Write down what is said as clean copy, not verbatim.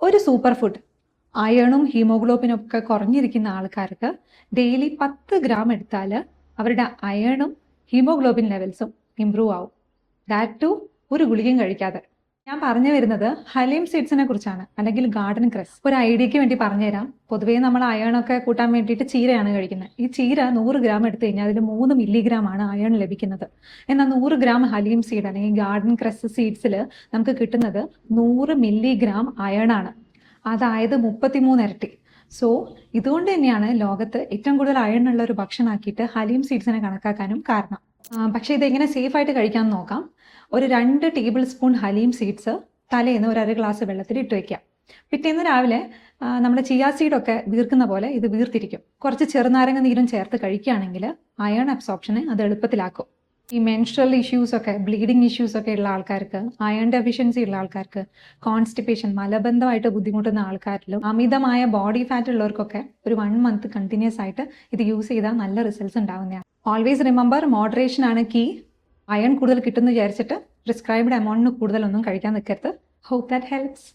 ഒരു super food അയണും ഹീമോഗ്ലോബിനും ഒക്കെ കുറഞ്ഞിരിക്കുന്ന ആൾക്കാർക്ക് ഡെയിലി 10 ഗ്രാം എടുത്താൽ അവരുടെ അയണും ഹീമോഗ്ലോബിൻ ലെവൽസും ഇമ്പ്രൂവ് ആവും. ദാറ്റ് ടു ഒരു ഗുളികയും കഴിക്കാതെ. ഞാൻ പറഞ്ഞു വരുന്നത് ഹലീം സീഡ്സിനെ കുറിച്ചാണ്, അല്ലെങ്കിൽ ഗാർഡൻ ക്രസ്. ഒരു ഐഡിയക്ക് വേണ്ടി പറഞ്ഞുതരാം. പൊതുവേ നമ്മൾ അയണൊക്കെ കൂട്ടാൻ വേണ്ടിയിട്ട് ചീരയാണ് കഴിക്കുന്നത്. ഈ ചീര 100 ഗ്രാം എടുത്തു കഴിഞ്ഞാൽ അതിൽ 3 മില്ലിഗ്രാം ആണ് അയൺ ലഭിക്കുന്നത്. എന്നാൽ 100 ഗ്രാം ഹലീം സീഡ് അല്ലെങ്കിൽ ഗാർഡൻ ക്രസ് സീഡ്സിൽ നമുക്ക് കിട്ടുന്നത് 100 മില്ലിഗ്രാം അയണാണ്. അതായത് 33 ഇരട്ടി. സോ ഇതുകൊണ്ട് തന്നെയാണ് ലോകത്ത് ഏറ്റവും കൂടുതൽ അയൺ ഉള്ള ഒരു ഭക്ഷണമാക്കിയിട്ട് ഹലീം സീഡ്സിനെ കണക്കാക്കാനും കാരണം. പക്ഷേ ഇതെങ്ങനെ സേഫ് ആയിട്ട് കഴിക്കാമെന്ന് നോക്കാം. ഒരു 2 ടേബിൾ സ്പൂൺ ഹലീം സീഡ്സ് തലേന്ന് ഒരു 1/2 ഗ്ലാസ് വെള്ളത്തിൽ ഇട്ട് വയ്ക്കാം. പിറ്റേന്ന് രാവിലെ നമ്മുടെ ചിയാ സീഡൊക്കെ വീർക്കുന്ന പോലെ ഇത് വീർത്തിരിക്കും. കുറച്ച് ചെറുനാരങ്ങ നീരും ചേർത്ത് കഴിക്കുകയാണെങ്കിൽ അയൺ അബ്സോർപ്ഷനെ അത് എളുപ്പത്തിലാക്കും. ഈ മെൻസ്ട്രൽ ഇഷ്യൂസ് ഒക്കെ, ബ്ലീഡിങ് ഇഷ്യൂസ് ഒക്കെ ഉള്ള ആൾക്കാർക്ക്, അയൺ ഡെഫിഷ്യൻസി ഉള്ള ആൾക്കാർക്ക്, കോൺസ്റ്റിപ്പേഷൻ മലബന്ധമായിട്ട് ബുദ്ധിമുട്ടുന്ന ആൾക്കാരിലും, അമിതമായ ബോഡി ഫാറ്റ് ഉള്ളവർക്കൊക്കെ ഒരു 1 മന്ത് കണ്ടിന്യൂസ് ആയിട്ട് ഇത് യൂസ് ചെയ്താൽ നല്ല റിസൾട്ട്സ് ഉണ്ടാവുന്നതാണ്. ഓൾവേസ് റിമെമ്പർ, മോഡറേഷൻ ആണ് കീ. അയൺ കൂടുതൽ കിട്ടുമെന്ന് വിചാരിച്ചിട്ട് പ്രിസ്ക്രൈബ്ഡ് എമൗണ്ടിന് കൂടുതലൊന്നും കഴിക്കാൻ നിൽക്കരുത്. Hope that helps.